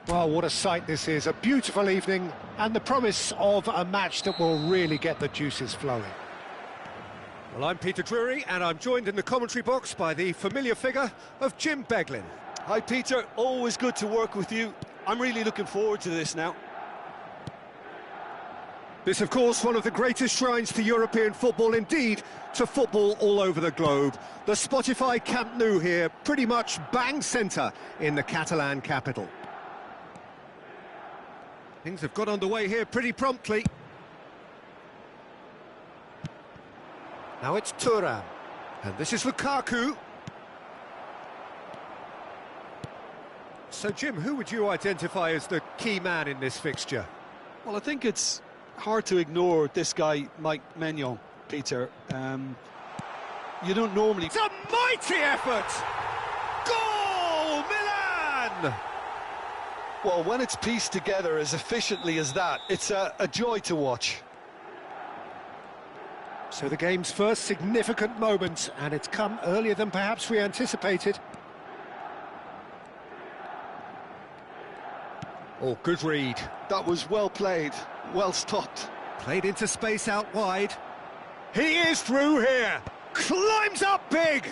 Well, what a sight this is. A beautiful evening and the promise of a match that will really get the juices flowing. Well, I'm Peter Drury and I'm joined in the commentary box by the familiar figure of Jim Beglin. Hi Peter, always good to work with you. I'm really looking forward to this now. This, of course, one of the greatest shrines to European football, indeed, to football all over the globe. The Spotify Camp Nou here, pretty much bang centre in the Catalan capital. Things have got underway here pretty promptly. Now it's Thuram, and this is Lukaku. So, Jim, who would you identify as the key man in this fixture? Well, I think it's hard to ignore this guy, Mike Maignan, Peter. You don't normally... It's a mighty effort! Goal, Milan! Well, when it's pieced together as efficiently as that, it's a joy to watch. So the game's first significant moment, and it's come earlier than perhaps we anticipated. Oh, good read. That was well played, well stopped. Played into space out wide. He is through here! Climbs up big!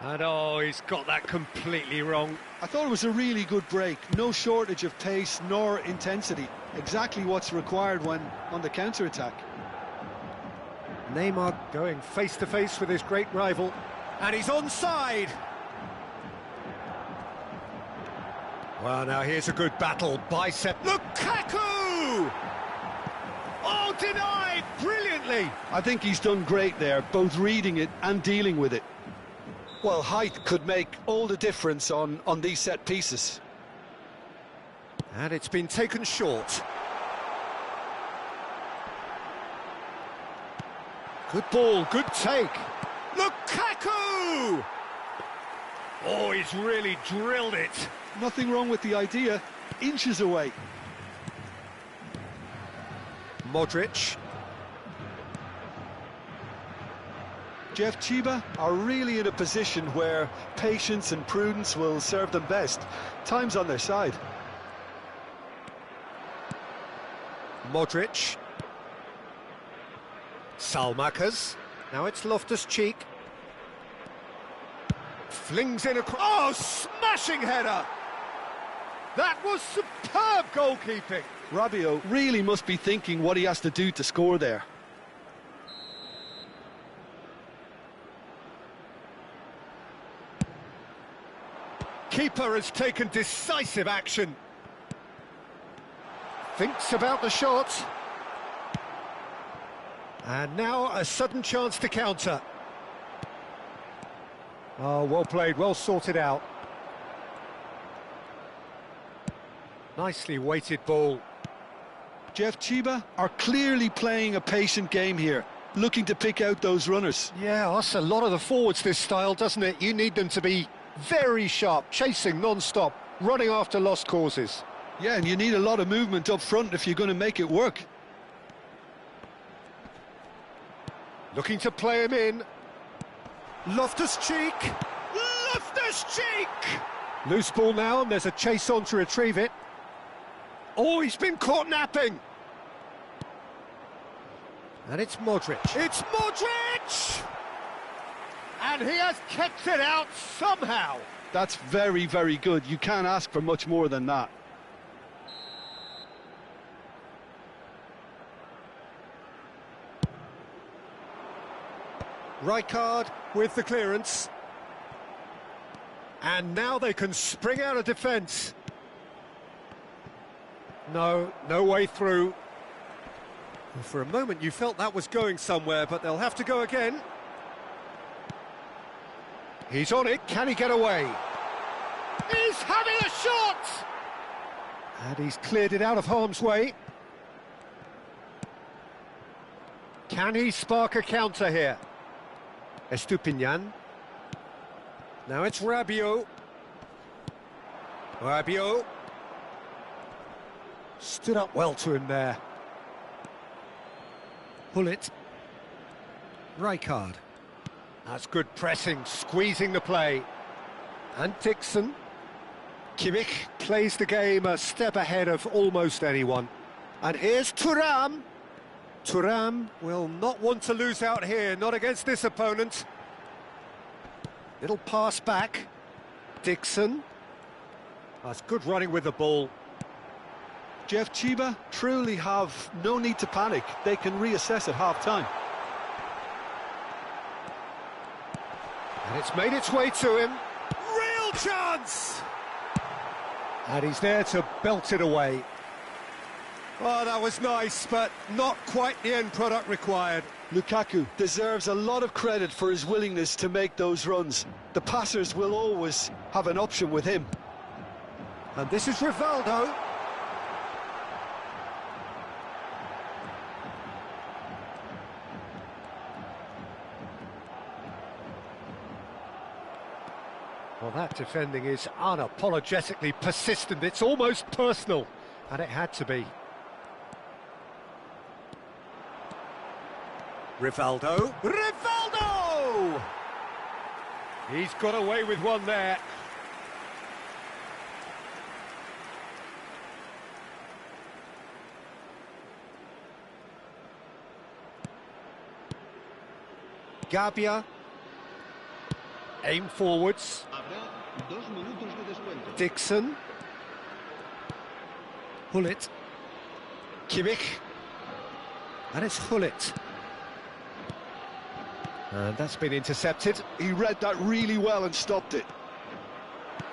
And oh, he's got that completely wrong. I thought it was a really good break. No shortage of pace nor intensity. Exactly what's required when on the counter-attack. Neymar going face-to-face with his great rival. And he's onside! Well, now here's a good battle. Bicep. Lukaku! Oh, denied! Brilliantly! I think he's done great there, both reading it and dealing with it. Well, height could make all the difference on these set pieces. And it's been taken short. Good ball, good take. Lukaku! Oh, he's really drilled it. Nothing wrong with the idea. Inches away. Modric. Jeff Chiba are really in a position where patience and prudence will serve them best. Time's on their side. Modric. Salmakas. Now it's Loftus-Cheek. Flings in a... Oh, smashing header! That was superb goalkeeping. Rabiot really must be thinking what he has to do to score there. Keeper has taken decisive action. Thinks about the shot. And now a sudden chance to counter. Oh, well played, well sorted out. Nicely weighted ball. Jeff Chiba are clearly playing a patient game here, looking to pick out those runners. Yeah, that's a lot of the forwards, this style, doesn't it? You need them to be very sharp, chasing non-stop, running after lost causes. Yeah, and you need a lot of movement up front if you're going to make it work. Looking to play him in. Loftus-Cheek! Loftus-Cheek! Loose ball now, and there's a chase on to retrieve it. Oh, he's been caught napping! And it's Modric. It's Modric! And he has kept it out somehow. That's very, very good. You can't ask for much more than that. Rijkaard with the clearance. And now they can spring out of defence. No way through. For a moment you felt that was going somewhere, but they'll have to go again. He's on it, can he get away? He's having a shot! And he's cleared it out of harm's way. Can he spark a counter here? Estupinian. Now it's Rabiot. Rabiot. Stood up well to him there. Hullet. Rijkaard. That's good pressing, squeezing the play. And Dixon. Kimmich plays the game a step ahead of almost anyone. And here's Thuram. Thuram will not want to lose out here, not against this opponent. Little pass back. Dixon. That's good running with the ball. Jeff, Chiba truly have no need to panic. They can reassess at half-time. And it's made its way to him. Real chance! And he's there to belt it away. Oh, that was nice, but not quite the end product required. Lukaku deserves a lot of credit for his willingness to make those runs. The passers will always have an option with him. And this is Rivaldo. Well, that defending is unapologetically persistent. It's almost personal, and it had to be. Rivaldo. Rivaldo! He's got away with one there. Gabia. Aim forwards. Dixon. Hullet. Kimmich. And it's Hullet. And that's been intercepted. He read that really well and stopped it.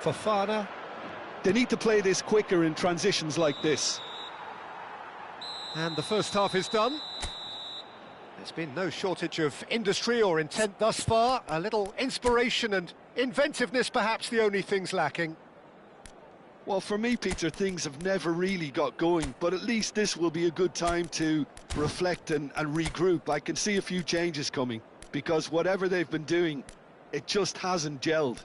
Fofana. They need to play this quicker in transitions like this. And the first half is done. There's been no shortage of industry or intent thus far. A little inspiration and inventiveness, perhaps the only things lacking. Well, for me, Peter, things have never really got going, but at least this will be a good time to reflect and regroup. I can see a few changes coming, because whatever they've been doing, it just hasn't gelled.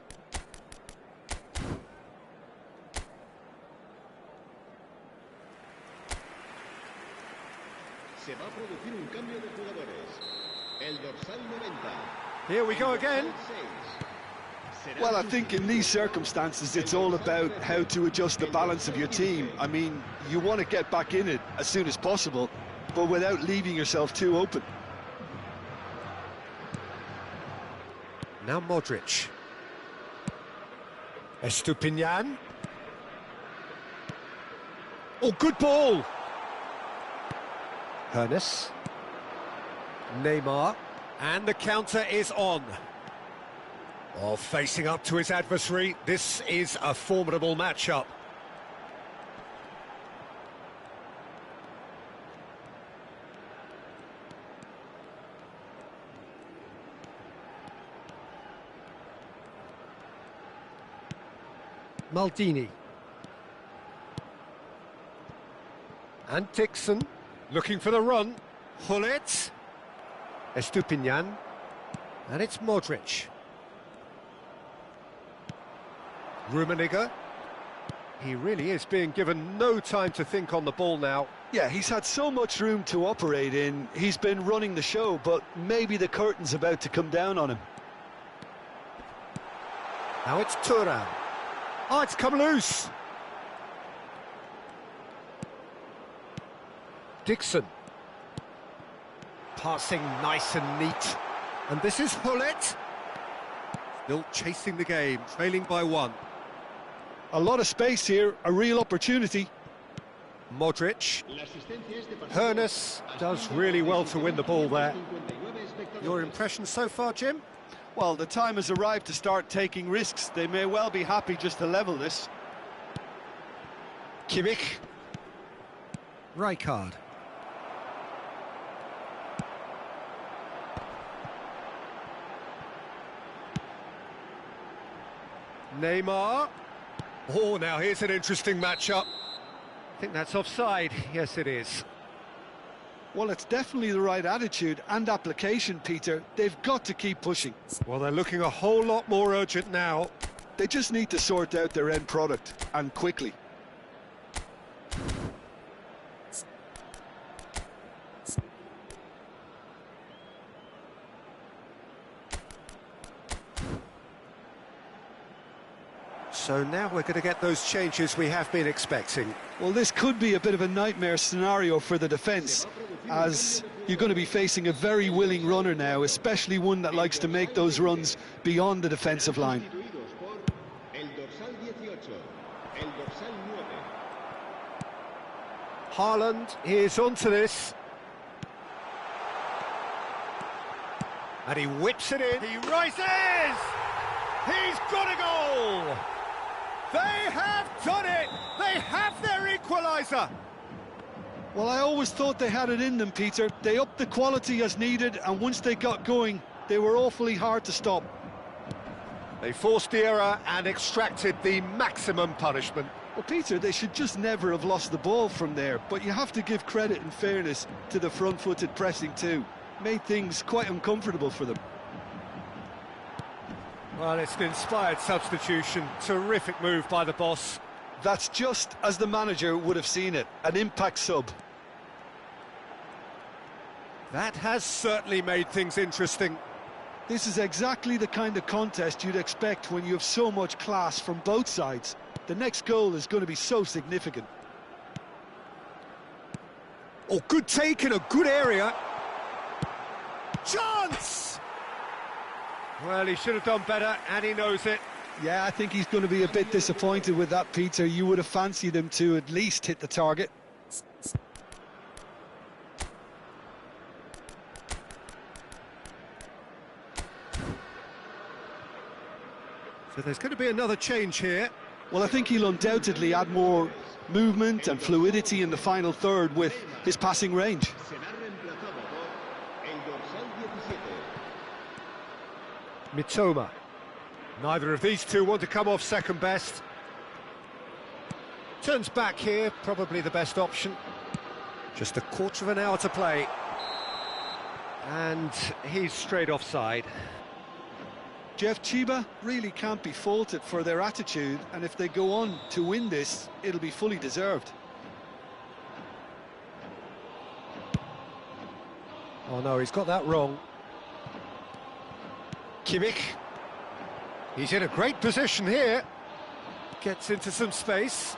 Here we go again. Well, I think in these circumstances, it's all about how to adjust the balance of your team. I mean, you want to get back in it as soon as possible, but without leaving yourself too open. Now Modric. Estupinian. Oh, good ball! Hernes. Neymar. And the counter is on. Oh, facing up to his adversary, this is a formidable matchup. Maldini. And Dixon, looking for the run. Hullet. Estupinian. And it's Modric. Rummenigge. He really is being given no time to think on the ball now. Yeah, he's had so much room to operate in. He's been running the show, but maybe the curtain's about to come down on him. Now it's Thuram. Oh, it's come loose. Dixon. Passing nice and neat. And this is Hullet. Still chasing the game, trailing by one. A lot of space here, a real opportunity. Modric. Hernes does really well to win the ball there. Your impression so far, Jim? Well, the time has arrived to start taking risks. They may well be happy just to level this. Kimmich. Rijkaard. Neymar. Oh, now here's an interesting matchup. I think that's offside. Yes, it is. Well, it's definitely the right attitude and application, Peter. They've got to keep pushing. Well, they're looking a whole lot more urgent now. They just need to sort out their end product, and quickly. So now we're going to get those changes we have been expecting. Well, this could be a bit of a nightmare scenario for the defence, as you're going to be facing a very willing runner now, especially one that likes to make those runs beyond the defensive line. Haaland is onto this. And he whips it in. He rises! He's got a goal! They have done it! They have their equaliser! Well, I always thought they had it in them, Peter. They upped the quality as needed, and once they got going, they were awfully hard to stop. They forced the error and extracted the maximum punishment. Well, Peter, they should just never have lost the ball from there, but you have to give credit and fairness to the front-footed pressing too. Made things quite uncomfortable for them. Well, it's an inspired substitution. Terrific move by the boss. That's just as the manager would have seen it, an impact sub. That has certainly made things interesting. This is exactly the kind of contest you'd expect when you have so much class from both sides. The next goal is going to be so significant. Oh, good take in a good area. Chance! Well, he should have done better, and he knows it. Yeah, I think he's going to be a bit disappointed with that, Peter. You would have fancied him to at least hit the target. So there's going to be another change here. Well, I think he'll undoubtedly add more movement and fluidity in the final third with his passing range. Mitoma. Neither of these two want to come off second best. Turns back here, probably the best option. Just a quarter of an hour to play. And he's straight offside. Jeff, Chiba really can't be faulted for their attitude, and if they go on to win this, it'll be fully deserved. Oh no, he's got that wrong. Kimmich. He's in a great position here. Gets into some space.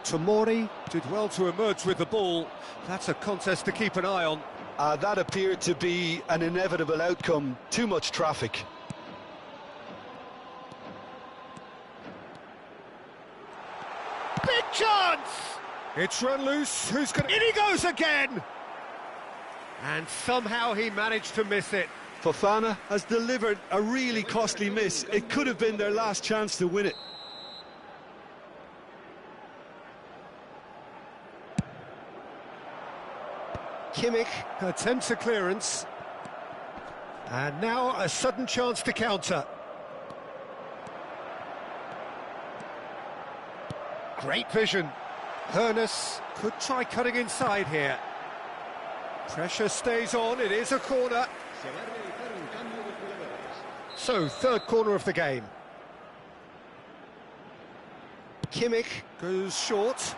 Tomori did well to emerge with the ball. That's a contest to keep an eye on. That appeared to be an inevitable outcome. Too much traffic. Big chance! It's run loose. Who's going to... In he goes again! And somehow he managed to miss it. Fofana has delivered a really costly miss. It could have been their last chance to win it. Kimmich attempts a clearance. And now a sudden chance to counter. Great vision. Hoeneß could try cutting inside here. Pressure stays on, it is a corner. So, third corner of the game. Kimmich goes short.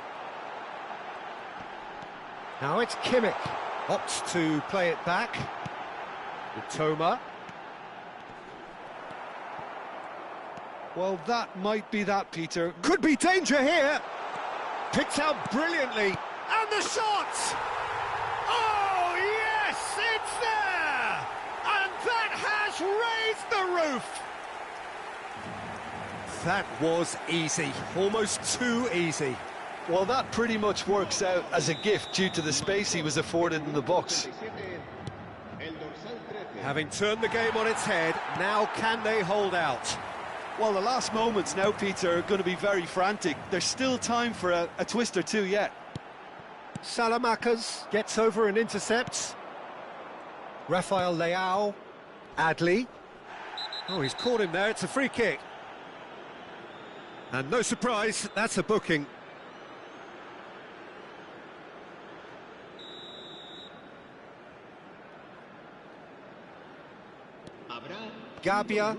Now it's Kimmich. Opts to play it back. Mitoma. Well, that might be that, Peter. Could be danger here. Picked out brilliantly. And the shot! Oh, yes, it's there! And that has raised the roof! That was easy, almost too easy. Well, that pretty much works out as a gift due to the space he was afforded in the box. Having turned the game on its head, now can they hold out? Well, the last moments now, Peter, are going to be very frantic. There's still time for a twist or two yet. Salamanca's gets over and intercepts. Rafael Leao. Adley. Oh, he's caught him there, it's a free kick. And no surprise, that's a booking. Gabia.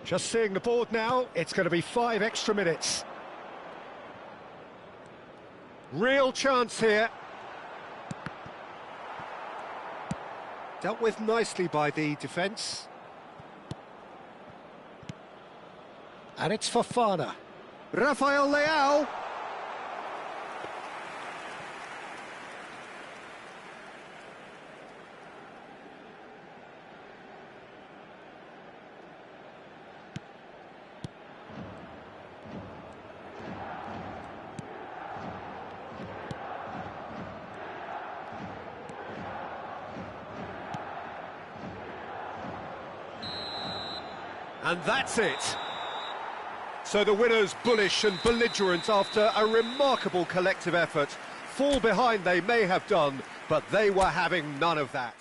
Just seeing the board now, it's going to be 5 extra minutes. Real chance here. Dealt with nicely by the defence. And it's Fofana. Rafael Leao. And that's it. So the winners bullish and belligerent after a remarkable collective effort. Fall behind they may have done, but they were having none of that.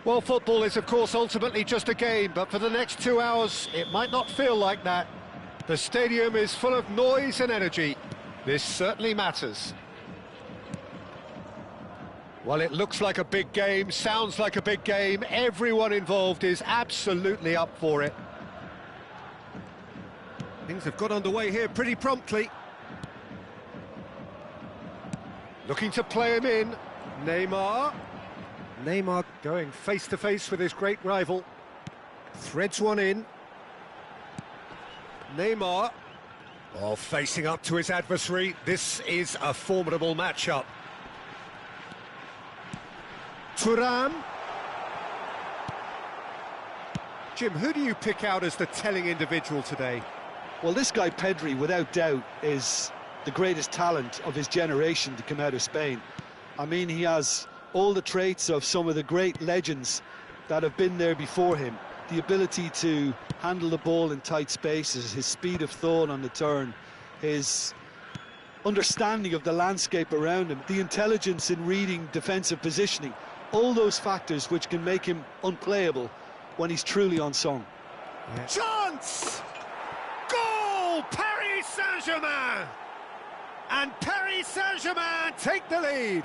Well, football is, of course, ultimately just a game, but for the next 2 hours, it might not feel like that. The stadium is full of noise and energy. This certainly matters. Well, it looks like a big game, sounds like a big game. Everyone involved is absolutely up for it. Things have got underway here pretty promptly. Looking to play him in. Neymar. Neymar going face-to-face with his great rival. Threads one in. Neymar. Oh, facing up to his adversary. This is a formidable matchup. Thuram. Jim, who do you pick out as the telling individual today? Well, this guy Pedri, without doubt, is the greatest talent of his generation to come out of Spain. I mean, he has all the traits of some of the great legends that have been there before him. The ability to handle the ball in tight spaces, his speed of thought on the turn, his understanding of the landscape around him, the intelligence in reading defensive positioning, all those factors which can make him unplayable when he's truly on song. Yeah. Chance! Goal! Paris Saint-Germain! And Paris Saint-Germain take the lead.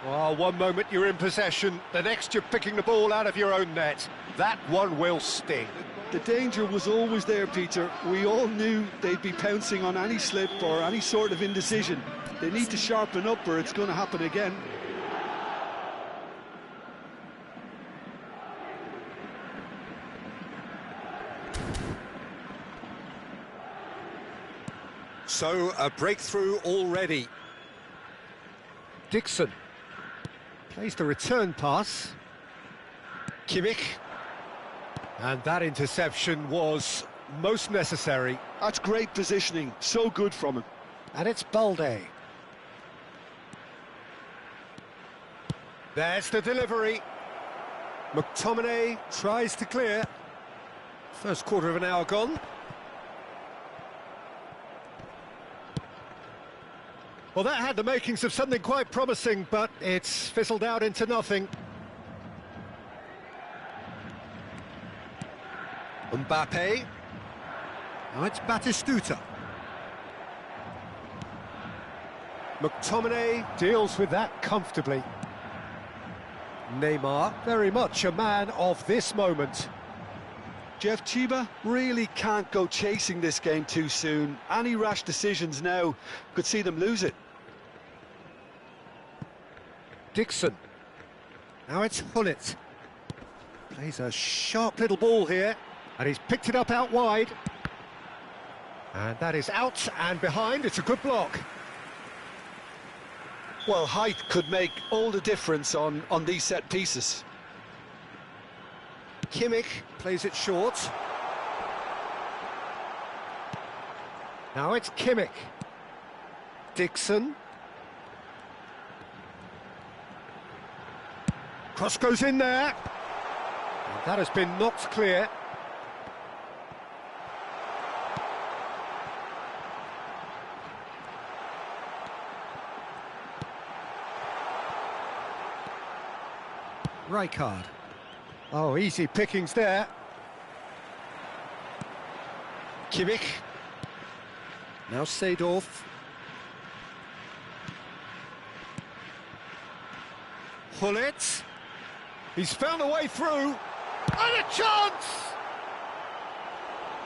Well, one moment you're in possession, the next you're picking the ball out of your own net. That one will sting. The danger was always there, Peter. We all knew they'd be pouncing on any slip or any sort of indecision. They need to sharpen up or it's going to happen again. So, a breakthrough already. Dixon plays the return pass. Kimmich. And that interception was most necessary. That's great positioning, so good from him. And it's Balde. There's the delivery. McTominay tries to clear. First quarter of an hour gone. Well, that had the makings of something quite promising, but it's fizzled out into nothing. Mbappe. Now it's Batistuta. McTominay deals with that comfortably. Neymar, very much a man of this moment. Jeff, Chiba really can't go chasing this game too soon. Any rash decisions now could see them lose it. Dixon. Now it's Hullet. Plays a sharp little ball here, and he's picked it up out wide. And that is out and behind. It's a good block. Well, height could make all the difference on these set pieces. Kimmich plays it short. Now it's Kimmich. Dixon. Cross goes in there. And that has been knocked clear. Rijkaard. Oh, easy pickings there. Kimmich. Now Seedorf. Hullet. He's found a way through. And a chance!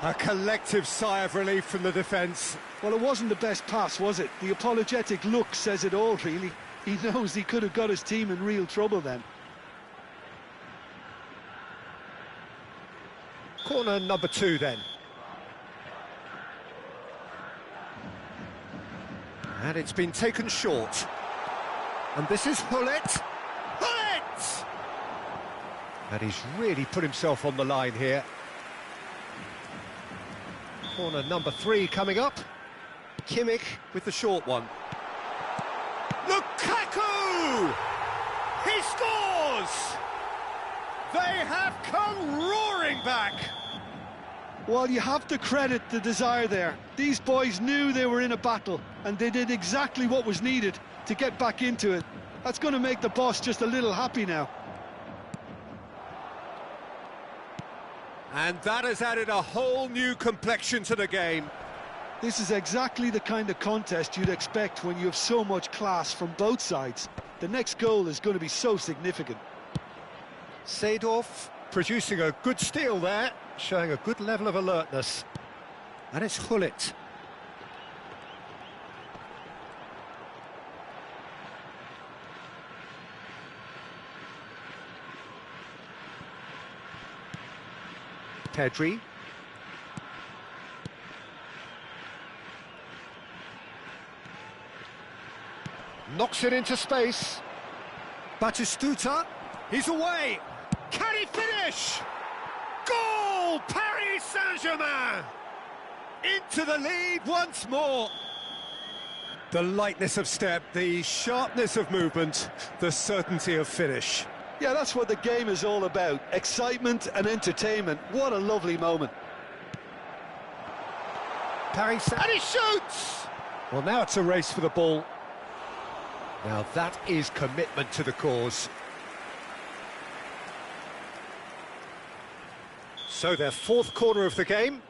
A collective sigh of relief from the defence. Well, it wasn't the best pass, was it? The apologetic look says it all, really. He knows he could have got his team in real trouble then. Corner number 2 then. And it's been taken short. And this is Hullet. Hullet! And he's really put himself on the line here. Corner number 3 coming up. Kimmich with the short one. Lukaku! He scores! They have come roaring back. Well, you have to credit the desire there. These boys knew they were in a battle, and they did exactly what was needed to get back into it. That's going to make the boss just a little happy now. And that has added a whole new complexion to the game. This is exactly the kind of contest you'd expect when you have so much class from both sides. The next goal is going to be so significant. Seedorf producing a good steal there, showing a good level of alertness. And it's Hullet. Pedri. Knocks it into space. Batistuta. He's away. Can he finish? Goal! Paris Saint-Germain! Into the lead once more. The lightness of step, the sharpness of movement, the certainty of finish. Yeah, that's what the game is all about. Excitement and entertainment. What a lovely moment. And he shoots! Well, now it's a race for the ball. Now that is commitment to the cause. So their fourth corner of the game.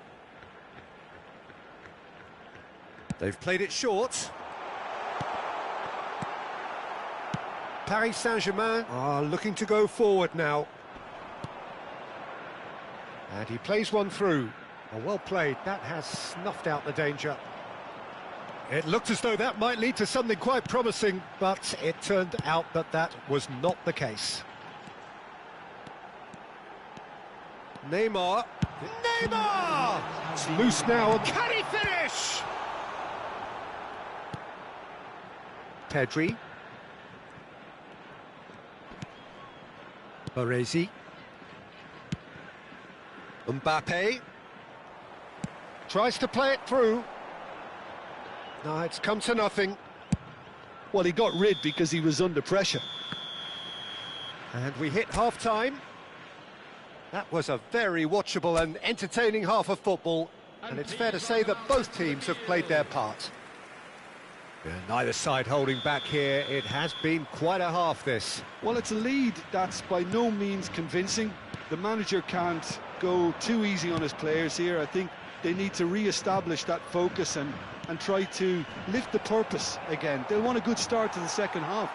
They've played it short. Paris Saint-Germain are looking to go forward now. And he plays one through. Well played, that has snuffed out the danger. It looked as though that might lead to something quite promising, but it turned out that that was not the case. Neymar! It's loose now, can he finish? Pedri. Baresi. Mbappe. Tries to play it through. No, it's come to nothing. Well, he got rid because he was under pressure. And we hit half-time. That was a very watchable and entertaining half of football. And it's fair to say that both teams have played their part. Yeah, neither side holding back here. It has been quite a half, this. Well, it's a lead that's by no means convincing. The manager can't go too easy on his players here. I think they need to re-establish that focus and try to lift the purpose again. They'll want a good start to the second half.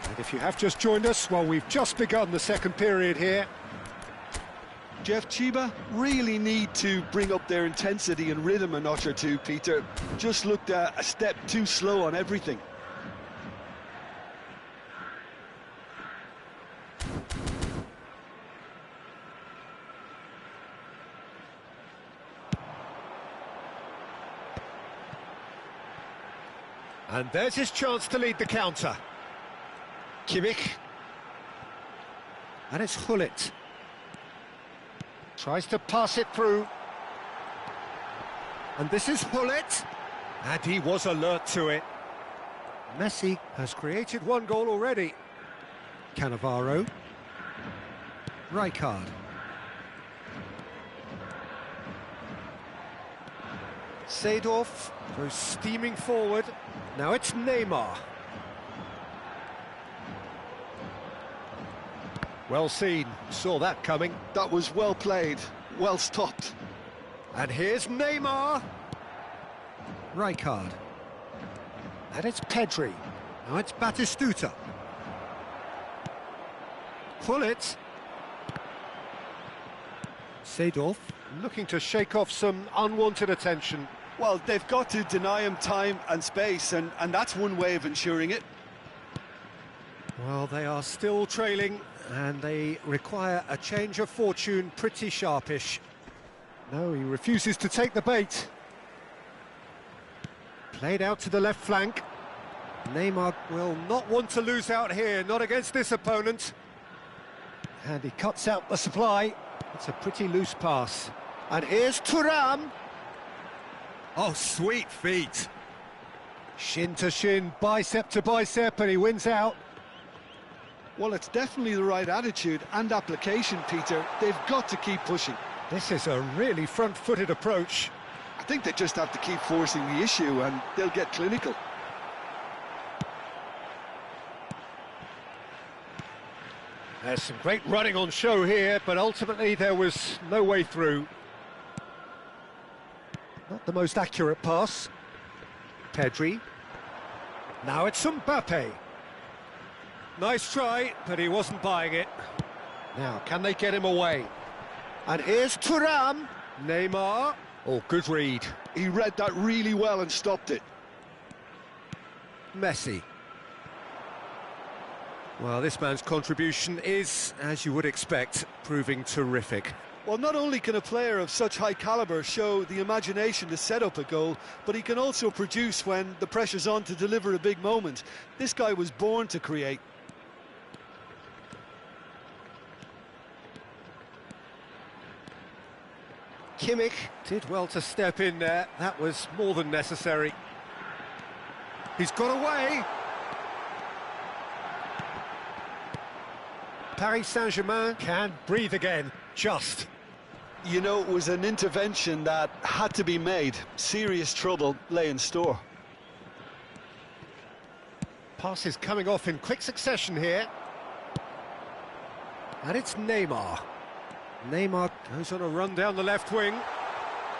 And if you have just joined us, well, we've just begun the second period here. Jeff, Chiba really need to bring up their intensity and rhythm a notch or two, Peter. Just looked a step too slow on everything. And there's his chance to lead the counter. Kimmich. And it's Hullet. Tries to pass it through. And this is Hullet. And he was alert to it. Messi has created one goal already. Cannavaro. Rijkaard. Seedorf goes steaming forward. Now it's Neymar. Well seen, saw that coming. That was well played, well stopped. And here's Neymar. Rijkaard. And it's Pedri. Now it's Batistuta. Hullet. Seedorf looking to shake off some unwanted attention. Well, they've got to deny him time and space, and that's one way of ensuring it. Well, they are still trailing, and they require a change of fortune pretty sharpish. No, he refuses to take the bait. Played out to the left flank. Neymar will not want to lose out here, not against this opponent. And he cuts out the supply. It's a pretty loose pass. And here's Thuram. Oh, sweet feet. Shin to shin, bicep to bicep, and he wins out. Well, it's definitely the right attitude and application, Peter. They've got to keep pushing. This is a really front-footed approach. I think they just have to keep forcing the issue and they'll get clinical. There's some great running on show here, but ultimately there was no way through. Not the most accurate pass. Pedri. Now it's Mbappe. Nice try, but he wasn't buying it. Now, can they get him away? And here's Thuram. Neymar. Oh, good read. He read that really well and stopped it. Messi. Well, this man's contribution is, as you would expect, proving terrific. Well, not only can a player of such high calibre show the imagination to set up a goal, but he can also produce when the pressure's on to deliver a big moment. This guy was born to create. Kimmich did well to step in there. That was more than necessary. He's got away. Paris Saint-Germain can breathe again, just. You know, it was an intervention that had to be made. Serious trouble lay in store. Passes coming off in quick succession here. And it's Neymar. Neymar goes on a run down the left wing.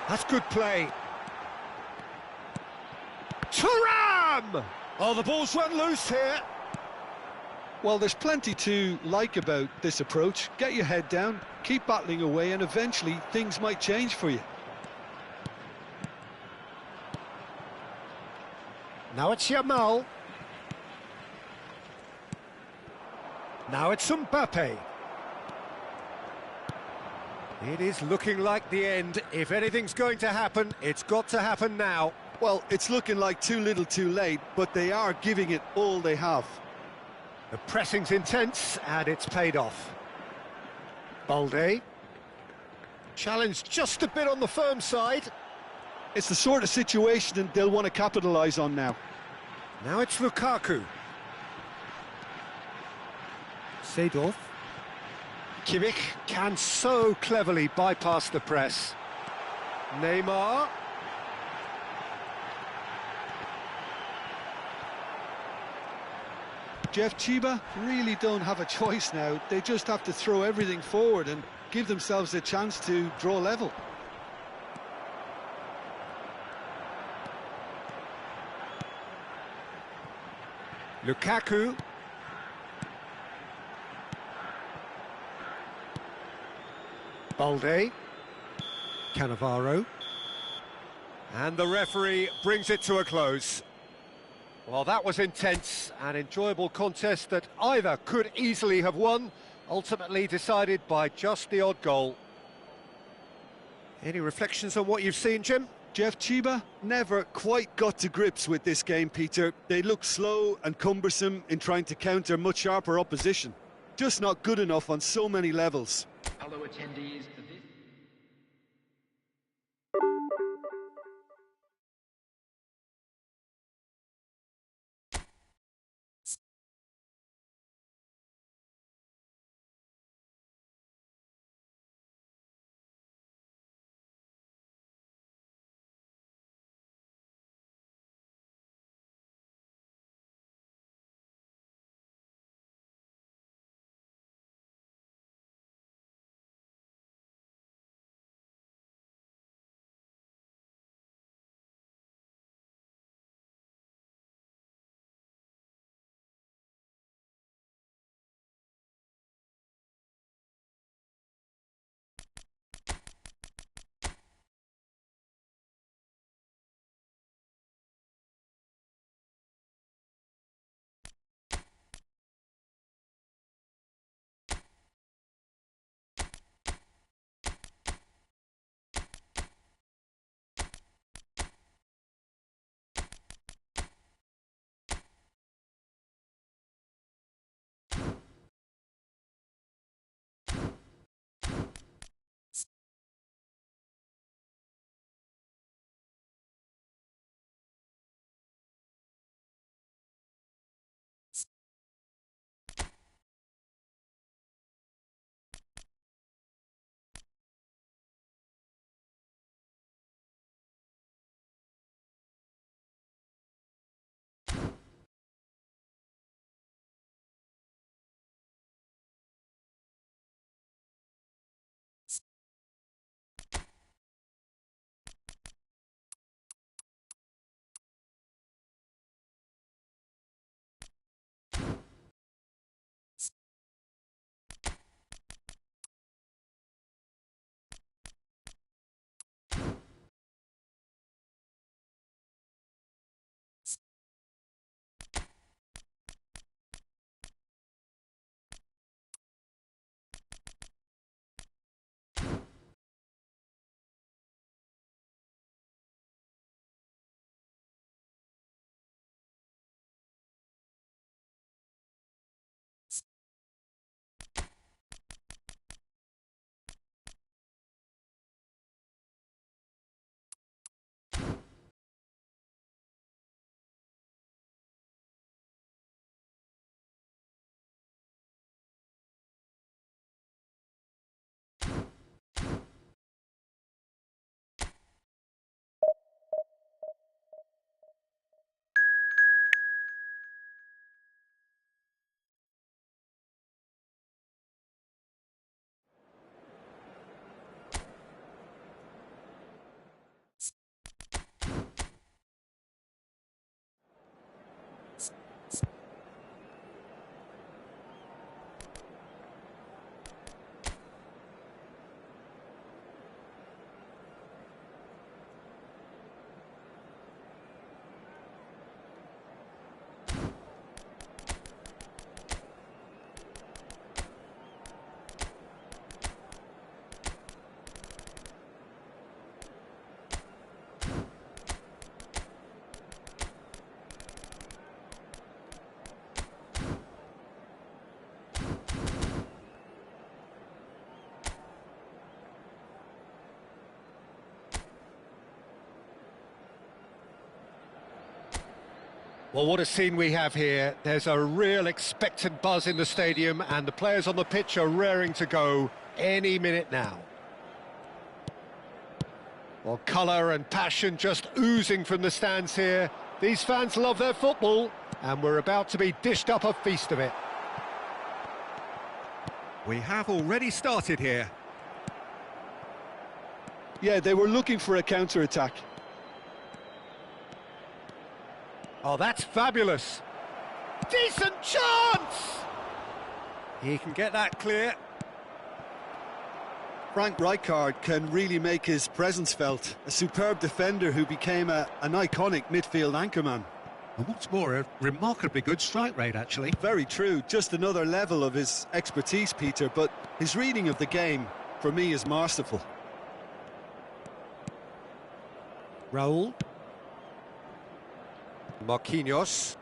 That's good play. Thuram! Oh, the ball's run loose here. Well, there's plenty to like about this approach. Get your head down, keep battling away, and eventually things might change for you. Now it's Yamal. Now it's Mbappe. It is looking like the end. If anything's going to happen, it's got to happen now. Well, it's looking like too little too late, but they are giving it all they have. The pressing's intense, and it's paid off. Balde. Challenged just a bit on the firm side. It's the sort of situation that they'll want to capitalise on now. Now it's Lukaku. Seedorf. Kimmich can so cleverly bypass the press. Neymar. Jeff Chiba really don't have a choice now. They just have to throw everything forward and give themselves a chance to draw level. Lukaku. Balde. Cannavaro. And the referee brings it to a close. Well, that was intense, an enjoyable contest that either could easily have won, ultimately decided by just the odd goal. Any reflections on what you've seen, Jim? Jeff Chiba never quite got to grips with this game, Peter. They look slow and cumbersome in trying to counter much sharper opposition. Just not good enough on so many levels. Hello attendees. Well, what a scene we have here. There's a real expectant buzz in the stadium, and the players on the pitch are raring to go any minute now. Well, colour and passion just oozing from the stands here. These fans love their football, and we're about to be dished up a feast of it. We have already started here. Yeah, they were looking for a counter-attack. Oh, that's fabulous. Decent chance! He can get that clear. Frank Rijkaard can really make his presence felt. A superb defender who became an iconic midfield anchorman. And what's more, a remarkably good strike rate, actually. Very true. Just another level of his expertise, Peter, but his reading of the game, for me, is masterful. Raul. Marquinhos.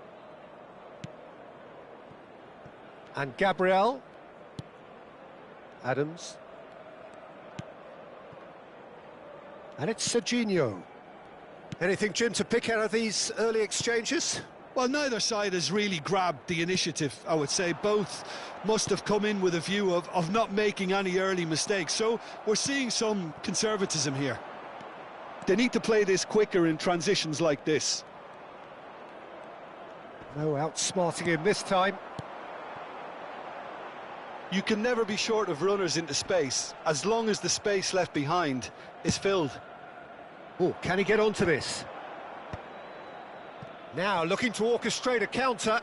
And Gabriel. Adams. And it's Serginho. Anything, Jim, to pick out of these early exchanges? Well, neither side has really grabbed the initiative, I would say. Both must have come in with a view of not making any early mistakes. So we're seeing some conservatism here. They need to play this quicker in transitions like this. No outsmarting him this time. You can never be short of runners into space, as long as the space left behind is filled. Oh, can he get onto this? Now looking to orchestrate a counter.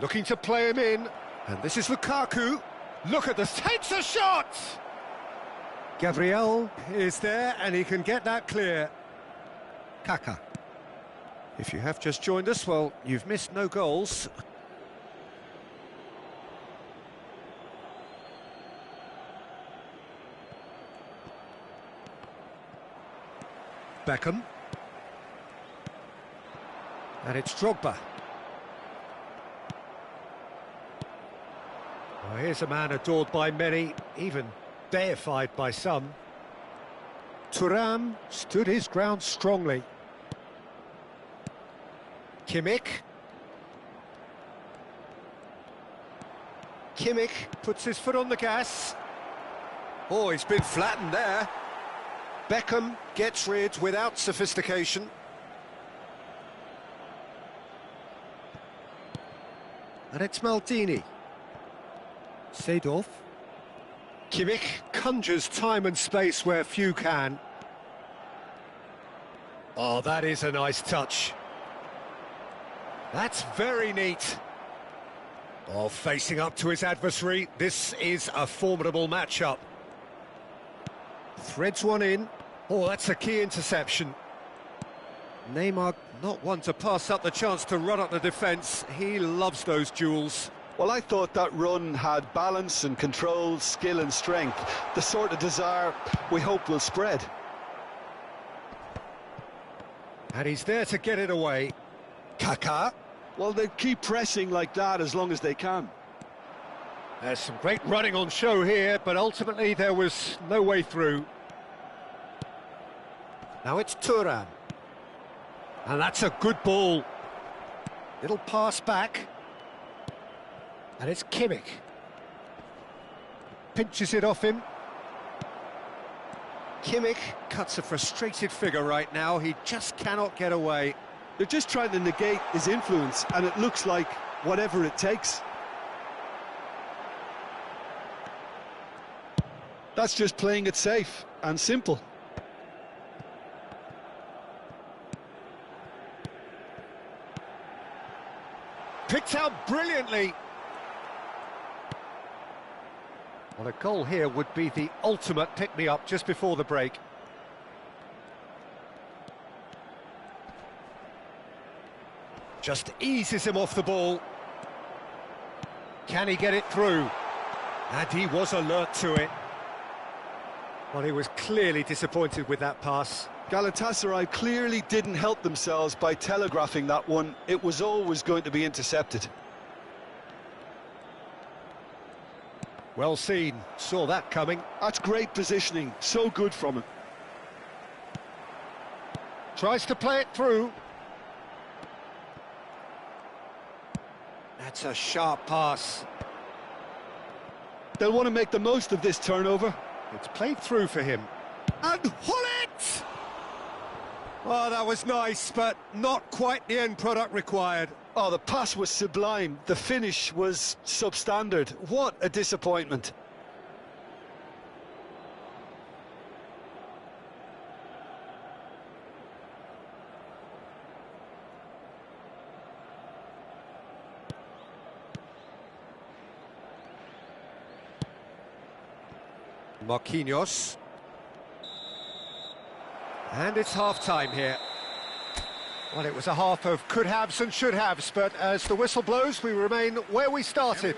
Looking to play him in. And this is Lukaku. Look at this, takes a shot! Gabriel is there, and he can get that clear. Kaka. If you have just joined us, well, you've missed no goals. Beckham. And it's Drogba. Well, here's a man adored by many, even deified by some. Thuram stood his ground strongly. Kimmich. Kimmich puts his foot on the gas. Oh, he's been flattened there. Beckham gets rid without sophistication. And it's Maldini. Seedorf. Kimmich conjures time and space where few can. Oh, that is a nice touch. That's very neat. Oh, facing up to his adversary, this is a formidable matchup. Threads one in. Oh, that's a key interception. Neymar not one to pass up the chance to run up the defence. He loves those duels. Well, I thought that run had balance and control, skill and strength. The sort of desire we hope will spread. And he's there to get it away. Kaká. Well, they keep pressing like that as long as they can. There's some great running on show here, but ultimately there was no way through. Now it's Thuram. And that's a good ball. Little pass back. And it's Kimmich. Pinches it off him. Kimmich cuts a frustrated figure right now. He just cannot get away. They're just trying to negate his influence, and it looks like whatever it takes. That's just playing it safe and simple. Picked out brilliantly. Well, a goal here would be the ultimate pick-me-up just before the break. Just eases him off the ball. Can he get it through? And he was alert to it. Well, he was clearly disappointed with that pass. Galatasaray clearly didn't help themselves by telegraphing that one. It was always going to be intercepted. Well seen, saw that coming. That's great positioning, so good from him. Tries to play it through. That's a sharp pass. They'll want to make the most of this turnover. It's played through for him. And Hullet! Oh, that was nice, but not quite the end product required. Oh, the pass was sublime. The finish was substandard. What a disappointment. Marquinhos. And it's half-time here. Well, it was a half of could-haves and should-haves, but as the whistle blows, we remain where we started.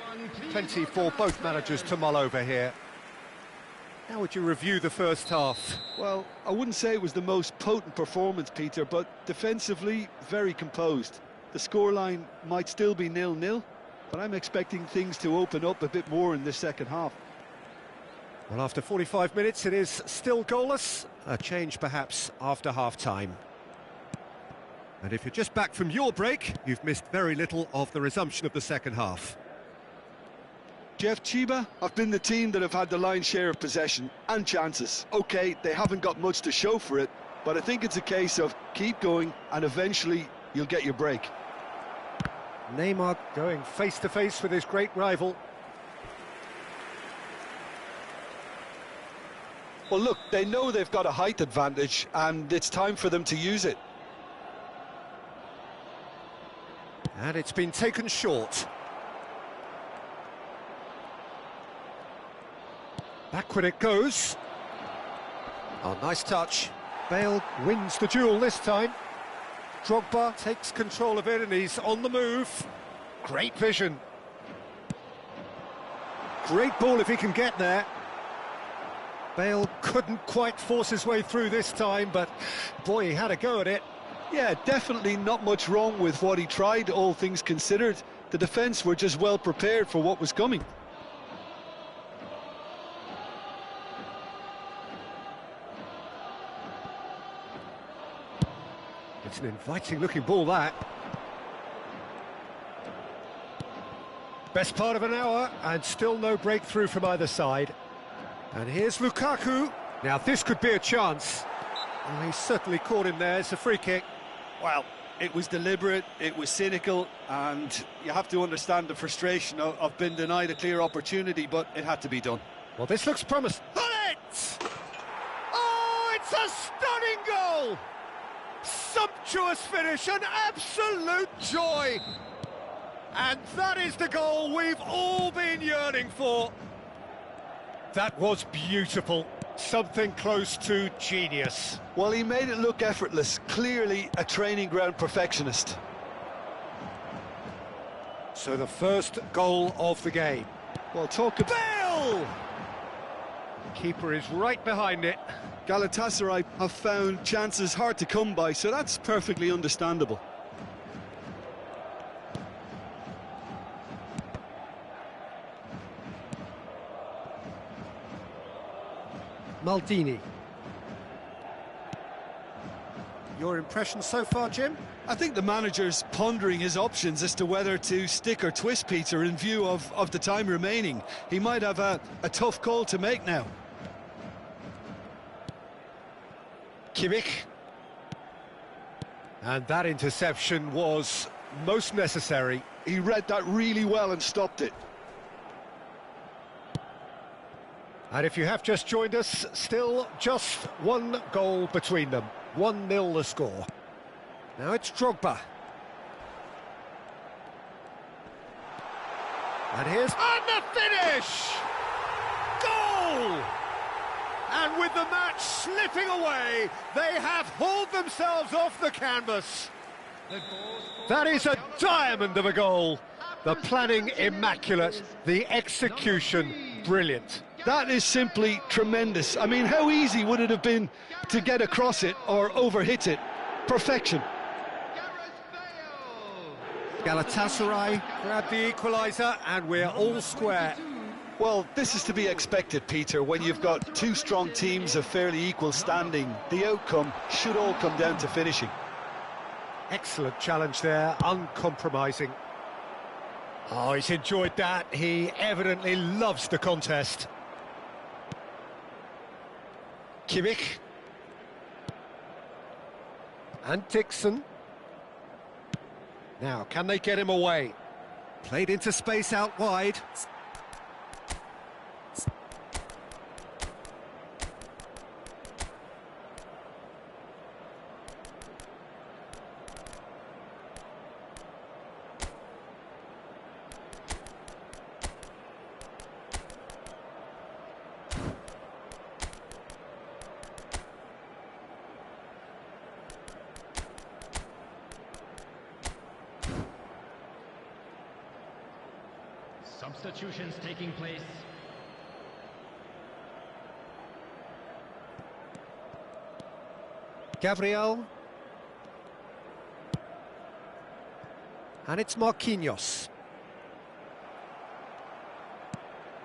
Plenty for both managers to mull over here. How would you review the first half? Well, I wouldn't say it was the most potent performance, Peter, but defensively, very composed. The scoreline might still be 0-0, but I'm expecting things to open up a bit more in the second half. Well, after 45 minutes, it is still goalless. A change, perhaps, after half-time. And if you're just back from your break, you've missed very little of the resumption of the second half. Jeff, Chiba have been the team that have had the lion's share of possession and chances. OK, they haven't got much to show for it, but I think it's a case of keep going and eventually you'll get your break. Neymar going face-to-face with his great rival. Well, look, they know they've got a height advantage, and it's time for them to use it. And it's been taken short. Back when it goes. Oh, nice touch. Bale wins the duel this time. Drogba takes control of it, and he's on the move. Great vision. Great ball if he can get there. Bale couldn't quite force his way through this time, but boy, he had a go at it. Yeah, definitely not much wrong with what he tried, all things considered. The defence were just well prepared for what was coming. It's an inviting-looking ball, that. Best part of an hour, and still no breakthrough from either side. And here's Lukaku. Now this could be a chance. Well, he's certainly caught him there. It's a free kick. Well, it was deliberate, it was cynical, and you have to understand the frustration of being denied a clear opportunity, but it had to be done. Well, this looks promising. Hullet! Oh, it's a stunning goal! Sumptuous finish, an absolute joy! And that is the goal we've all been yearning for. That was beautiful. Something close to genius. Well, he made it look effortless. Clearly a training ground perfectionist. So the first goal of the game. Well, talk about... Bale! Keeper is right behind it. Galatasaray have found chances hard to come by, so that's perfectly understandable. Maldini. Your impression so far, Jim? I think the manager's pondering his options as to whether to stick or twist Peter in view of the time remaining. He might have a tough call to make now. Kimmich. And that interception was most necessary. He read that really well and stopped it. And if you have just joined us, still just one goal between them. 1-0 the score. Now it's Drogba. And here's... And the finish! Goal! And with the match slipping away, they have hauled themselves off the canvas. That is a diamond of a goal. The planning immaculate, the execution brilliant. That is simply tremendous. I mean, how easy would it have been to get across it or overhit it? Perfection. Galatasaray grabbed the equaliser and we're all square. Well, this is to be expected, Peter, when you've got two strong teams of fairly equal standing. The outcome should all come down to finishing. Excellent challenge there, uncompromising. Oh, he's enjoyed that. He evidently loves the contest. Kimmich. And Dixon. Now, can they get him away? Played into space out wide. Substitutions taking place. Gabriel. And it's Marquinhos.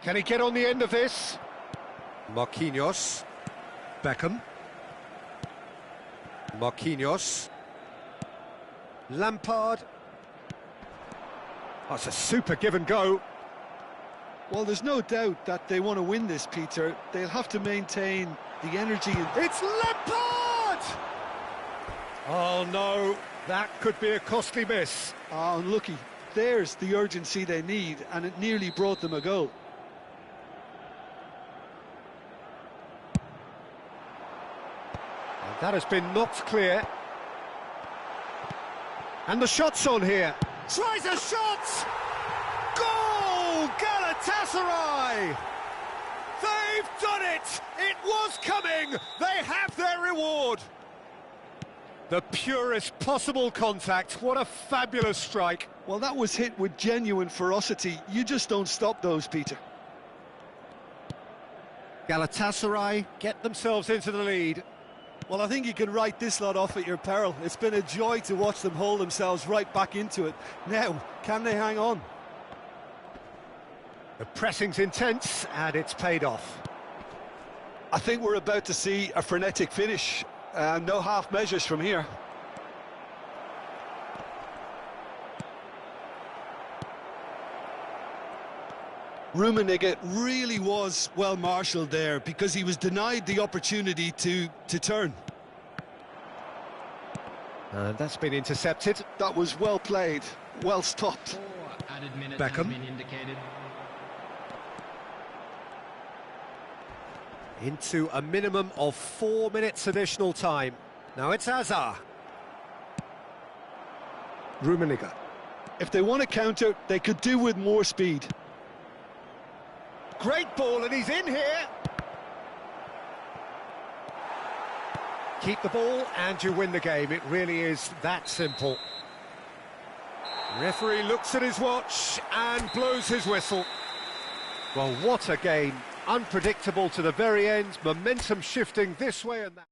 Can he get on the end of this? Marquinhos. Beckham. Marquinhos. Lampard. That's a super give and go. Well, there's no doubt that they want to win this, Peter. They'll have to maintain the energy. It's Lampard! Oh, no, that could be a costly miss. Oh, unlucky. There's the urgency they need, and it nearly brought them a goal. And that has been knocked clear. And the shot's on here. Tries a shot! Goal! Galatasaray! They've done it! It was coming! They have their reward! The purest possible contact. What a fabulous strike. Well, that was hit with genuine ferocity. You just don't stop those, Peter. Galatasaray get themselves into the lead. Well, I think you can write this lot off at your peril. It's been a joy to watch them hold themselves right back into it. Now, can they hang on? The pressing's intense, and it's paid off. I think we're about to see a frenetic finish. No half measures from here. Rummenigge really was well marshalled there because he was denied the opportunity to turn. And that's been intercepted. That was well played, well stopped. Beckham. Into a minimum of 4 minutes additional time. Now it's Hazard. Rummenigge. If they want to counter, they could do with more speed. Great ball, and he's in here. Keep the ball and you win the game. It really is that simple. Referee looks at his watch and blows his whistle. Well, what a game. Unpredictable to the very end. Momentum shifting this way and that.